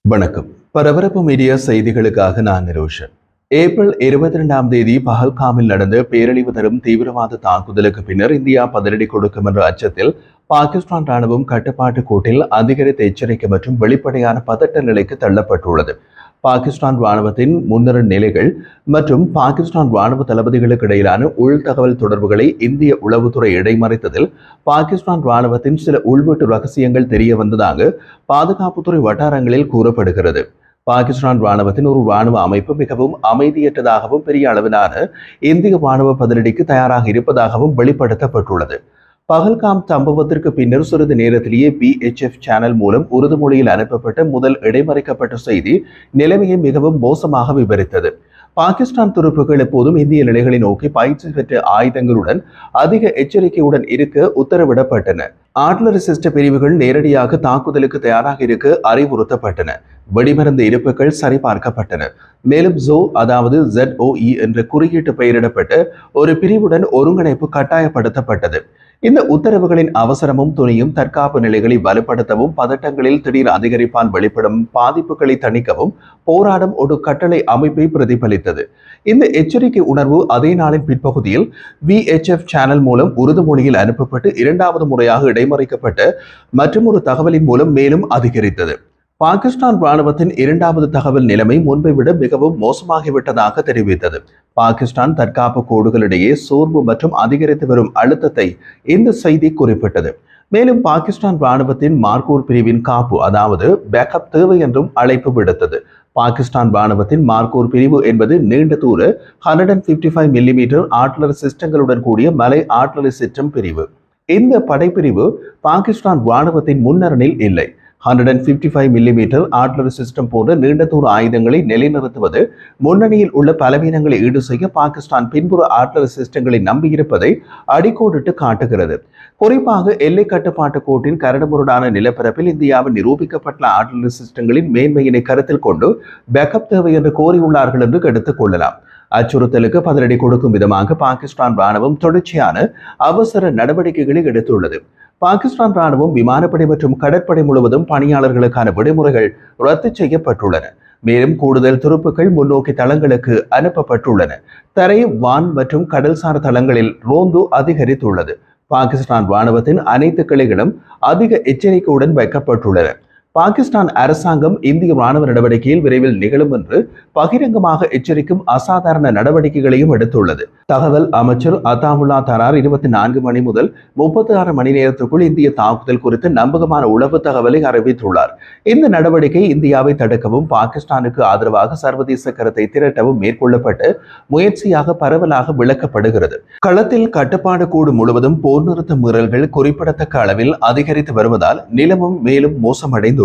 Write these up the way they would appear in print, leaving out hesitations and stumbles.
வணக்கம். பரபரப்பு மீடியா செய்திகளுக்காக நான் நிரோஷன். ஏப்ரல் 22ஆம் தேதி பஹல்காமில் நடந்த பேரழிவு தரும் தீவிரவாத தாக்குதலுக்கு பின்னர் இந்தியா பதிலடி கொடுக்கும் என்ற அச்சத்தில் பாகிஸ்தான் ராணுவம் கட்டுப்பாட்டு கோட்டில் அதிகரித்த எச்சரிக்கை மற்றும் வெளிப்படையான பதட்ட நிலைக்கு தள்ளப்பட்டுள்ளது. பாகிஸ்தான் ராணுவத்தின் முன்னர நிலைகள் மற்றும் பாகிஸ்தான் ராணுவ தளபதிகளுக்கு இடையிலான உள் தகவல் தொடர்புகளை இந்திய உளவுத்துறை இடைமறித்ததில் பாகிஸ்தான் ராணுவத்தின் சில உள்வீட்டு ரகசியங்கள் தெரிய வந்ததாக பாதுகாப்புத்துறை வட்டாரங்களில் கூறப்படுகிறது. பாகிஸ்தான் ராணுவத்தின் ஒரு ராணுவ அமைப்பு மிகவும் அமைதியற்றதாகவும் பெரிய அளவிலான இந்திய ராணுவ பதிலடிக்கு தயாராக இருப்பதாகவும் வெளிப்படுத்தப்பட்டுள்ளது. பகல்காம் சம்பவத்திற்கு பின்னர் சிறிது நேரத்திலேயே BHF சேனல் மூலம் உருது மொழியில் அனுப்பப்பட்ட முதல் இடைமறிக்கப்பட்ட செய்தி நிலைமையை மிகவும் மோசமாக விவரித்தது. பாகிஸ்தான் துருப்புகள் எப்போதும் இந்திய நிலைகளை நோக்கி பயிற்சி பெற்ற ஆயுதங்களுடன் அதிக எச்சரிக்கையுடன் இருக்க உத்தரவிடப்பட்டன. ஆர்ட்லரி சிஸ்ட பிரிவுகள் நேரடியாக தாக்குதலுக்கு தயாராக இருக்க அறிவுறுத்தப்பட்டன. வெடிமருந்து இருப்புகள் சரிபார்க்கப்பட்டன. மேலும் ZOE என்ற குறியீட்டு பெயரிடப்பட்ட ஒரு பிரிவுடன் ஒருங்கிணைப்பு கட்டாயப்படுத்தப்பட்டது. இந்த உத்தரவுகளின் அவசரமும் துணியும் தற்காப்பு நிலைகளை வலுப்படுத்தவும் பதட்டங்களில் திடீர் அதிகரிப்பால் வெளிப்படும் பாதிப்புகளை தணிக்கவும் போராடும் ஒரு கட்டளை அமைப்பை பிரதிபலித்தது. இந்த எச்சரிக்கை உணர்வு அதே நாளின் பிற்பகுதியில் VHF சேனல் மூலம் உருது மொழியில் அனுப்பப்பட்டு இரண்டாவது முறையாக இடைமறிக்கப்பட்ட மற்றொரு தகவலின் மூலம் மேலும் அதிகரித்தது. பாகிஸ்தான் ராணுவத்தின் இரண்டாவது தகவல் நிலைமை முன்பை விட மிகவும் மோசமாகிவிட்டதாக தெரிவித்தது. பாகிஸ்தான் தற்காப்பு கோடுகளிடையே சோர்வு மற்றும் அதிகரித்து வரும் அழுத்தத்தை இந்த செய்தி குறிப்பிட்டது. மேலும் பாகிஸ்தான் ராணுவத்தின் மார்கூர் பிரிவின் காப்பு அதாவது பேக்கப் தேவை என்றும் அழைப்பு விடுத்தது. பாகிஸ்தான் ராணுவத்தின் மார்கூர் பிரிவு என்பது நீண்ட தூர 155 மில்லிமீட்டர் ஆர்ட்லரி சிஸ்டங்களுடன் கூடிய மலை ஆர்ட்லரி சிஸ்டம் பிரிவு. இந்த படைப்பிரிவு பாகிஸ்தான் ராணுவத்தின் முன்னரணில் இல்லை. 155 மில்லிமீட்டர் ஆர்ட்லரி சிஸ்டம் போன்ற நீண்ட தூர ஆயுதங்களை நிலைநிறுத்துவது முன்னணியில் உள்ள பலவீனங்களை ஈடு செய்ய பாகிஸ்தான் பின்புற ஆர்ட்லரி சிஸ்டங்களை நம்பியிருப்பதை அடிக்கோடிட்டு காட்டுகிறது. குறிப்பாக எல்லை கட்டுப்பாட்டு கோட்டின் கரடுமுரடான நிலப்பரப்பில் இந்தியாவில் நிரூபிக்கப்பட்ட ஆர்ட்லரி சிஸ்டங்களின் மேன்மையினை கருத்தில் கொண்டு பேக்கப் தேவை என்று கோரியுள்ளார்கள் என்று எடுத்துக் கொள்ளலாம். அச்சுறுத்தலுக்கு பதிலடி கொடுக்கும் விதமாக பாகிஸ்தான் ராணுவம் தொடர்ச்சியான அவசர நடவடிக்கைகளை எடுத்துள்ளது. பாகிஸ்தான் ராணுவம் விமானப்படை மற்றும் கடற்படை முழுவதும் பணியாளர்களுக்கான விடுமுறைகள் ரத்து செய்யப்பட்டுள்ளன. மேலும் கூடுதல் துருப்புகள் முன்னோக்கி தளங்களுக்கு அனுப்பப்பட்டுள்ளன. தரை, வான் மற்றும் கடல்சார் தளங்களில் ரோந்து அதிகரித்துள்ளது. பாகிஸ்தான் ராணுவத்தின் அனைத்து கிளைகளும் அதிக எச்சரிக்கையுடன் வைக்கப்பட்டுள்ளன. பாகிஸ்தான் அரசாங்கம் இந்திய ராணுவ நடவடிக்கையில் விரைவில் நிகழும் என்று பகிரங்கமாக எச்சரிக்கும் அசாதாரண நடவடிக்கைகளையும் எடுத்துள்ளது. தகவல் அமைச்சர் அத்தாவுல்லா தரார் 24 மணி முதல் 36 மணி நேரத்துக்குள் இந்திய தாக்குதல் குறித்து நம்பகமான உளவு தகவலை அறிவித்துள்ளார். இந்த நடவடிக்கை இந்தியாவை தடுக்கவும் பாகிஸ்தானுக்கு ஆதரவாக சர்வதேச கருத்தை திரட்டவும் மேற்கொள்ளப்பட்ட முயற்சியாக பரவலாக விளக்கப்படுகிறது. களத்தில் கட்டுப்பாடு கூடு முழுவதும் போர் நிறுத்த மீறல்கள் குறிப்பிடத்தக்க அளவில் அதிகரித்து வருவதால் நிலமும் மேலும் மோசமடைந்துள்ளது.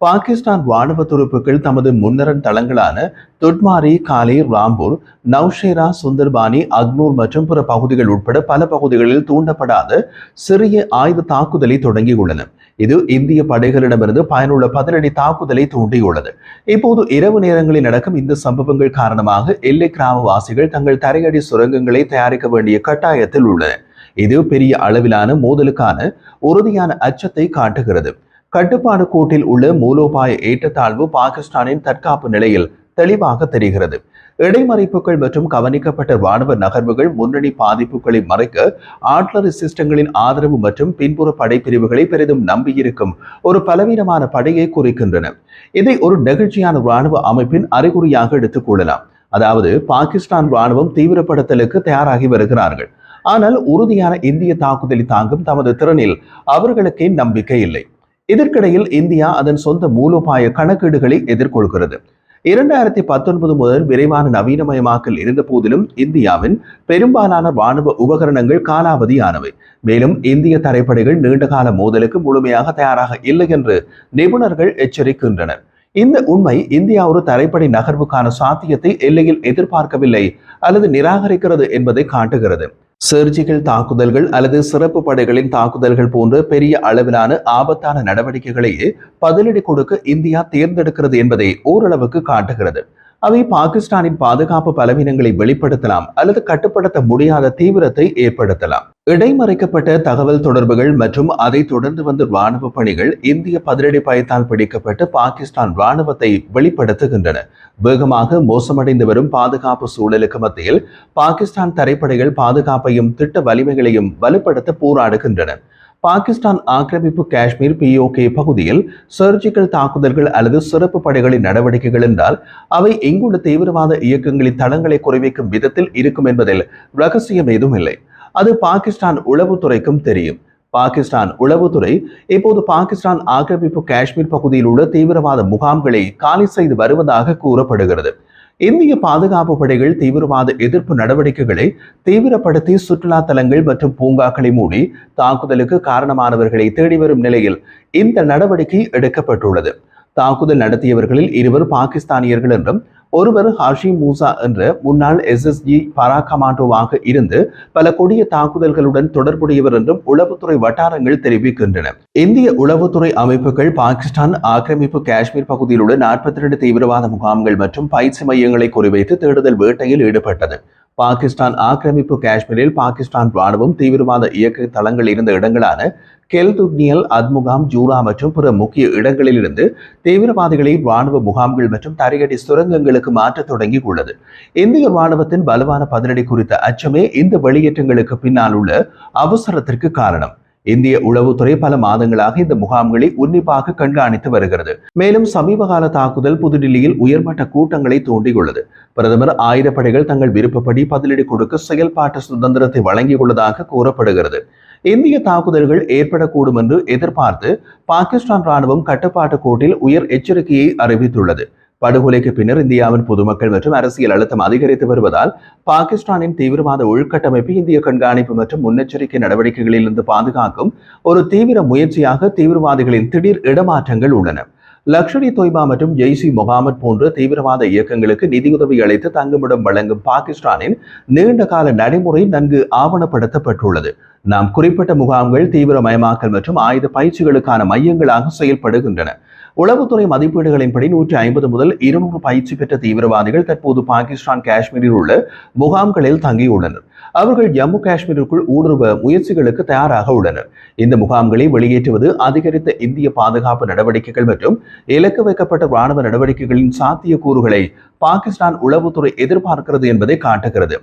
பாகிஸ்தான் ராணுவ துருப்புகள் தமது முன்னரன் தளங்களான துட்மாரி, காலே, ராம்பூர், நவ்ஷேரா, சுந்தர்பானி, அக்னூர் மற்றும் பிற பகுதிகள் உட்பட பல பகுதிகளில் தூண்டப்படாத சிறிய ஆயுத தாக்குதலை தொடங்கியுள்ளன. இது இந்திய படைகளிடமிருந்து பயனுள்ள பதிலடி தாக்குதலை தூண்டியுள்ளது. இப்போது இரவு நேரங்களில் நடக்கும் இந்த சம்பவங்கள் காரணமாக எல்லை கிராமவாசிகள் தங்கள் தரையடி சுரங்கங்களை தயாரிக்க வேண்டிய கட்டாயத்தில் உள்ளனர். இது பெரிய அளவிலான மோதலுக்கான உறுதியான அச்சத்தை காட்டுகிறது. கட்டுப்பாடு கோட்டில் உள்ள மூலோபாய ஏற்றத்தாழ்வு பாகிஸ்தானின் தற்காப்பு நிலையில் தெளிவாக தெரிகிறது. இடைமறிப்புகள் மற்றும் கவனிக்கப்பட்ட ராணுவ நகர்வுகள் முன்னணி பாதிப்புகளை மறைக்க ஆர்ட்லரி சிஸ்டங்களின் ஆதரவு மற்றும் பின்புற படைப்பிரிவுகளை பெரிதும் நம்பியிருக்கும் ஒரு பலவீனமான படையை குறிக்கின்றன. இதை ஒரு நெகிழ்ச்சியான ராணுவ அமைப்பின் அறிகுறியாக எடுத்துக் கொள்ளலாம். அதாவது பாகிஸ்தான் ராணுவம் தீவிரப்படுத்தலுக்கு தயாராகி வருகிறார்கள். ஆனால் உறுதியான இந்திய தாக்குதலை தாங்கும் தமது திறனில் அவர்களுக்கே நம்பிக்கை இல்லை. இதற்கிடையில் இந்தியா அதன் சொந்த மூலோபாய கணக்கீடுகளை எதிர்கொள்கிறது. 2019 முதல் விரைவான நவீனமயமாக்கல் இருந்த போதிலும் இந்தியாவின் பெரும்பாலான ராணுவ உபகரணங்கள் காலாவதியானவை. மேலும் இந்திய தரைப்படைகள் நீண்டகால மோதலுக்கு முழுமையாக தயாராக இல்லை என்று நிபுணர்கள் எச்சரிக்கின்றனர். இந்த உண்மை இந்தியா ஒரு தரைப்படை நகர்வுக்கான சாத்தியத்தை எல்லையில் எதிர்பார்க்கவில்லை அல்லது நிராகரிக்கிறது என்பதை காட்டுகிறது. சர்ஜிக்கல் தாக்குதல்கள் அல்லது சிறப்பு படைகளின் தாக்குதல்கள் போன்ற பெரிய அளவிலான ஆபத்தான நடவடிக்கைகளையே பதிலடி கொடுக்க இந்தியா தேர்ந்தெடுக்கிறது என்பதை ஓரளவுக்கு காட்டுகிறது. அவை பாகிஸ்தானின் பாதுகாப்பு பலவீனங்களை வெளிப்படுத்தலாம் அல்லது கட்டுப்படுத்த முடியாத தீவிரத்தை ஏற்படுத்தலாம். இடைமறைக்கப்பட்ட தகவல் தொடர்புகள் மற்றும் அதை தொடர்ந்து வந்த ராணுவ பணிகள் இந்திய பதிலடி பயத்தால் பிடிக்கப்பட்டு பாகிஸ்தான் ராணுவத்தை வெளிப்படுத்துகின்றன. வேகமாக மோசமடைந்து வரும் பாதுகாப்பு சூழலுக்கு மத்தியில் பாகிஸ்தான் தரைப்படைகள் பாதுகாப்பையும் திட்ட வலிமைகளையும் வலுப்படுத்த போராடுகின்றன. பாகிஸ்தான் ஆக்கிரமிப்பு காஷ்மீர் POK பகுதியில் சர்ஜிக்கல் தாக்குதல்கள் அல்லது சிறப்பு படைகளின் நடவடிக்கைகள் என்றால் அவை இங்குள்ள தீவிரவாத இயக்கங்களின் தளங்களை குறைவைக்கும் விதத்தில் இருக்கும் என்பதில் ரகசியம் ஏதும் இல்லை. அது பாகிஸ்தான் உளவுத்துறைக்கும் தெரியும். பாகிஸ்தான் உளவுத்துறை இப்போது பாகிஸ்தான் ஆக்கிரமிப்பு காஷ்மீர் பகுதியில் உள்ள தீவிரவாத முகாம்களை காலி செய்து வருவதாக கூறப்படுகிறது. இந்திய பாதுகாப்பு படைகள் தீவிரவாத எதிர்ப்பு நடவடிக்கைகளை தீவிரப்படுத்தி சுற்றுலா தலங்கள் மற்றும் பூங்காக்களை மூடி தாக்குதலுக்கு காரணமானவர்களை தேடி வரும் நிலையில் இந்த நடவடிக்கை எடுக்கப்பட்டுள்ளது. தாக்குதல் நடத்தியவர்களில் 2 பாகிஸ்தானியர்கள் என்றும் ஒருவர் ஹாஷிம் மூசா என்ற முன்னாள் SSG பாரா கமாண்டோவாக இருந்து பல கொடிய தாக்குதல்களுடன் தொடர்புடையவர் என்றும் உளவுத்துறை வட்டாரங்கள் தெரிவிக்கின்றன. இந்திய உளவுத்துறை அமைப்புகள் பாகிஸ்தான் ஆக்கிரமிப்பு காஷ்மீர் பகுதியில் உள்ள 42 தீவிரவாத முகாம்கள் மற்றும் பயிற்சி மையங்களை குறிவைத்து தேடுதல் வேட்டையில் ஈடுபட்டது. பாகிஸ்தான் ஆக்கிரமிப்பு காஷ்மீரில் பாகிஸ்தான் ராணுவம் தீவிரவாத இயக்க தளங்கள் இருந்த இடங்களான கெல்துக்னியல், அத்முகாம், ஜூரா மற்றும் பிற முக்கிய இடங்களிலிருந்து தீவிரவாதிகளை ராணுவ முகாம்கள் மற்றும் தரையடி சுரங்கங்களுக்கு மாற்ற தொடங்கி உள்ளது. இந்திய ராணுவத்தின் பலமான பதிலடி குறித்த அச்சமே இந்த வெளியேற்றங்களுக்கு பின்னால் உள்ள அவசரத்திற்கு காரணம். இந்திய உளவுத்துறை பல மாதங்களாக இந்த முகாம்களை உன்னிப்பாக கண்காணித்து வருகிறது. மேலும் சமீபகால தாக்குதல் புதுடில்லியில் உயர்மட்ட கூட்டங்களை தூண்டியுள்ளது. பிரதமர் ஆயுதப்படைகள் தங்கள் விருப்பப்படி பதிலடி கொடுக்க செயல்பாட்டு சுதந்திரத்தை வழங்கியுள்ளதாக கூறப்படுகிறது. இந்திய தாக்குதல்கள் ஏற்படக்கூடும் என்று எதிர்பார்த்து பாகிஸ்தான் ராணுவம் கட்டுப்பாட்டு கோட்டில் உயர் எச்சரிக்கையை அறிவித்துள்ளது. படுகொலைக்கு பின்னர் இந்தியாவின் பொதுமக்கள் மற்றும் அரசியல் அழுத்தம் அதிகரித்து வருவதால் பாகிஸ்தானின் தீவிரவாத உள்கட்டமைப்பு இந்திய கண்காணிப்பு மற்றும் முன்னெச்சரிக்கை நடவடிக்கைகளில் இருந்து பாதுகாக்கும் ஒரு தீவிர முயற்சியாக தீவிரவாதிகளின் திடீர் இடமாற்றங்கள் உள்ளன. லக்ஷர்-இ தொய்பா மற்றும் ஜெய்ஷ்-இ-முகமது போன்ற தீவிரவாத இயக்கங்களுக்கு நிதியுதவி அளித்து தங்குமிடம் வழங்கும் பாகிஸ்தானின் நீண்டகால நடைமுறை நன்கு ஆவணப்படுத்தப்பட்டுள்ளது. நாம் குறிப்பிட்ட முகாம்கள் தீவிரமயமாக்கல் மற்றும் ஆயுத பயிற்சிகளுக்கான மையங்களாக செயல்படுகின்றன. உளவுத்துறை மதிப்பீடுகளின்படி 150 முதல் 200 பயிற்சி பெற்ற தீவிரவாதிகள் தற்போது பாகிஸ்தான் காஷ்மீரில் உள்ள முகாம்களில் தங்கியுள்ளனர். அவர்கள் ஜம்மு காஷ்மீருக்குள் ஊடுருவ முயற்சிகளுக்கு தயாராக உள்ளனர். இந்த முகாம்களை வெளியேற்றுவது அதிகரித்த இந்திய பாதுகாப்பு நடவடிக்கைகள் மற்றும் இலக்கு வைக்கப்பட்ட ராணுவ நடவடிக்கைகளின் சாத்தியக்கூறுகளை பாகிஸ்தான் உளவுத்துறை எதிர்பார்க்கிறது என்பதை காட்டுகிறது.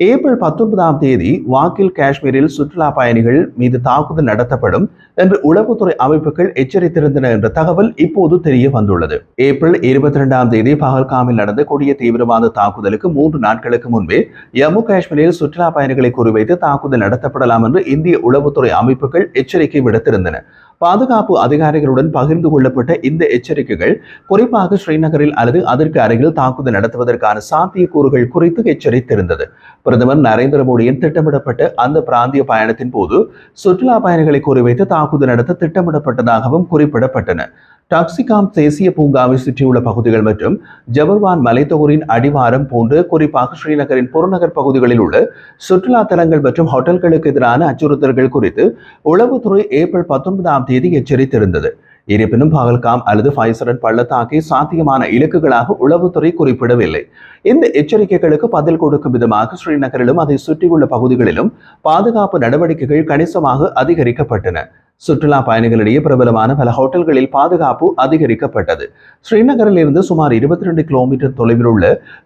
ஏப்ரல் 19ஆம் தேதி வாக்கில் காஷ்மீரில் சுற்றுலா பயணிகள் மீது தாக்குதல் நடத்தப்படும் என்று உளவுத்துறை அமைப்புகள் எச்சரித்திருந்தன என்ற தகவல் இப்போது தெரிய வந்துள்ளது. ஏப்ரல் 22ஆம் தேதி பஹல்காமில் நடந்த கொடிய தீவிரவாத தாக்குதலுக்கு 3 நாட்களுக்கு முன்பே ஜம்மு காஷ்மீரில் சுற்றுலா பயணிகளை குறிவைத்து தாக்குதல் நடத்தப்படலாம் என்று இந்திய உளவுத்துறை அமைப்புகள் எச்சரிக்கை விடுத்திருந்தன. பாதுகாப்பு அதிகாரிகளுடன் பகிர்ந்து கொள்ளப்பட்ட இந்த எச்சரிக்கைகள் குறிப்பாக ஸ்ரீநகரில் அல்லது அதற்கு அருகில் தாக்குதல் நடத்துவதற்கான சாத்தியக்கூறுகள் குறித்து எச்சரித்திருந்தது. பிரதமர் நரேந்திர மோடியின் திட்டமிடப்பட்ட அந்த பிராந்திய பயணத்தின் போது சுற்றுலா பயணிகளை குறிவைத்து தாக்குதல் நடத்த திட்டமிடப்பட்டதாகவும் குறிப்பிடப்பட்டன. டாக்சிகாம் தேசிய பூங்காவை சுற்றியுள்ள பகுதிகள் மற்றும் ஜபர்வான் மலைத்தொகுரின் அடிவாரம் போன்று குறிப்பாக ஸ்ரீநகரின் புறநகர் பகுதிகளில் உள்ள சுற்றுலா தலங்கள் மற்றும் ஹோட்டல்களுக்கு எதிரான அச்சுறுத்தல்கள் குறித்து உளவுத்துறை ஏப்ரல் 19ஆம் தேதி எச்சரித்திருந்தது. இருப்பினும் பஹல்காம் அல்லது ஃபைசரன் பள்ளத்தாக்கை சாத்தியமான இலக்குகளாக உளவுத்துறை குறிப்பிடவில்லை. இந்த எச்சரிக்கைகளுக்கு பதில் கொடுக்கும் விதமாக ஸ்ரீநகரிலும் அதை சுற்றியுள்ள பகுதிகளிலும் பாதுகாப்பு நடவடிக்கைகள் கணிசமாக அதிகரிக்கப்பட்டன. சுற்றுலா பயணிகளிடையே பிரபலமான பல ஹோட்டல்களில் பாதுகாப்பு அதிகரிக்கப்பட்டது. ஸ்ரீநகரில் இருந்து சுமார் 22 கிலோமீட்டர் தொலைவில் உள்ள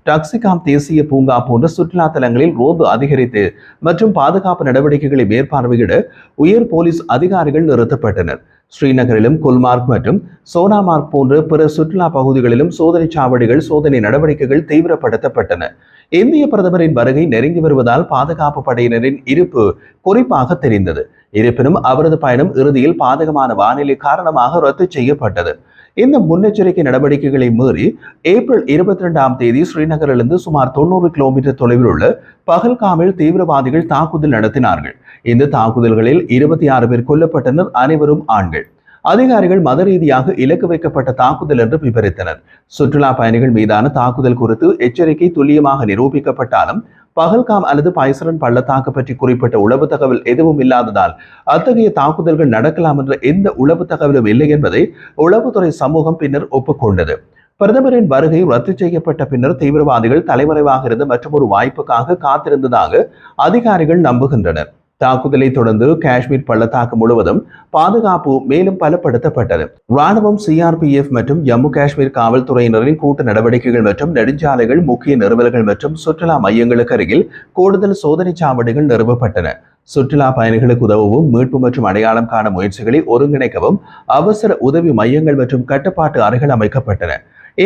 டாக்சிகாம் தேசிய பூங்கா போன்ற சுற்றுலா தலங்களில் ரோந்து அதிகரித்து மற்றும் பாதுகாப்பு நடவடிக்கைகளை மேற்பார்வையிட உயர் போலீஸ் அதிகாரிகள் நிறுத்தப்பட்டனர். ஸ்ரீநகரிலும் குல்மார்க் மற்றும் சோனாமார்க் போன்ற பிற சுற்றுலா பகுதிகளிலும் சோதனை சாவடிகள் சோதனை நடவடிக்கைகள் தீவிரப்படுத்தப்பட்டன. இந்திய பிரதமரின் வருகை நெருங்கி வருவதால் பாதுகாப்பு படையினரின் இருப்பு குறிப்பாக தெரிந்தது. இருப்பினும் அவரது பயணம் இறுதியில் பாதகமான வானிலை காரணமாக ரத்து செய்யப்பட்டது. இந்த முன்னெச்சரிக்கை நடவடிக்கைகளை மீறி ஏப்ரல் 22ஆம் தேதி ஸ்ரீநகரிலிருந்து சுமார் 90 கிலோமீட்டர் தொலைவில் உள்ள பஹல்காமில் தீவிரவாதிகள் தாக்குதல் நடத்தினார்கள். இந்த தாக்குதல்களில் 26 பேர் கொல்லப்பட்டனர். அனைவரும் ஆண்கள். அதிகாரிகள் மத ரீதியாக இலக்கு வைக்கப்பட்ட தாக்குதல் என்று விவரித்தனர். சுற்றுலா பயணிகள் மீதான தாக்குதல் குறித்து எச்சரிக்கை துல்லியமாக நிரூபிக்கப்பட்டாலும் பகல்காம் அல்லது பைசரன் பள்ளத்தாக்கு பற்றி குறிப்பிட்ட உளவு தகவல் எதுவும் இல்லாததால் அத்தகைய தாக்குதல்கள் நடக்கலாம் என்ற எந்த உளவு தகவலும் இல்லை என்பதை உளவுத்துறை சமூகம் பின்னர் ஒப்புக்கொண்டது. பிரதமரின் வருகை ரத்து செய்யப்பட்ட பின்னர் தீவிரவாதிகள் தலைமறைவாக இருந்து மற்றொரு வாய்ப்புக்காக காத்திருந்ததாக அதிகாரிகள் நம்புகின்றனர். தாக்குதலை தொடர்ந்து காஷ்மீர் பள்ளத்தாக்கு முழுவதும் பாதுகாப்பு மேலும் பலப்படுத்தப்பட்டது. ராணுவம், சிஆர்பிஎஃப் மற்றும் ஜம்மு காஷ்மீர் காவல்துறையினரின் கூட்டு நடவடிக்கைகள் மற்றும் நெடுஞ்சாலைகள், முக்கிய நிறுவல்கள் மற்றும் சுற்றுலா மையங்களுக்கு அருகில் கூடுதல் சோதனை சாவடிகள் நிறுவப்பட்டன. சுற்றுலா பயணிகளுக்கு உதவவும் மீட்பு மற்றும் அடையாளம் காண முயற்சிகளை ஒருங்கிணைக்கவும் அவசர உதவி மையங்கள் மற்றும் கட்டுப்பாட்டு அறைகள் அமைக்கப்பட்டன.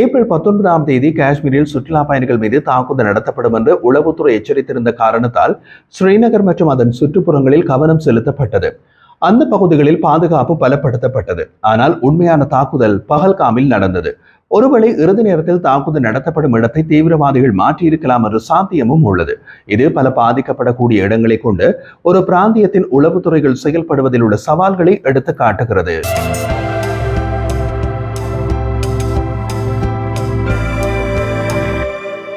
ஏப்ரல் 19ஆம் தேதி காஷ்மீரில் சுற்றுலா பயணிகள் மீது தாக்குதல் நடத்தப்படும் என்று உளவுத்துறை எச்சரித்திருந்த காரணத்தால் ஸ்ரீநகர் மற்றும் அதன் சுற்றுப்புறங்களில் கவனம் செலுத்தப்பட்டது. அந்த பகுதிகளில் பாதுகாப்பு பலப்படுத்தப்பட்டது. ஆனால் உண்மையான தாக்குதல் பகல்காமில் நடந்தது. ஒருவேளை இறுதி நேரத்தில் தாக்குதல் நடத்தப்படும் இடத்தை தீவிரவாதிகள் மாற்றியிருக்கலாம் என்ற சாத்தியமும் உள்ளது. இது பல பாதிக்கப்படக்கூடிய இடங்களை கொண்டு ஒரு பிராந்தியத்தின் உளவுத்துறைகள் செயல்படுவதில் உள்ள சவால்களை எடுத்து காட்டுகிறது.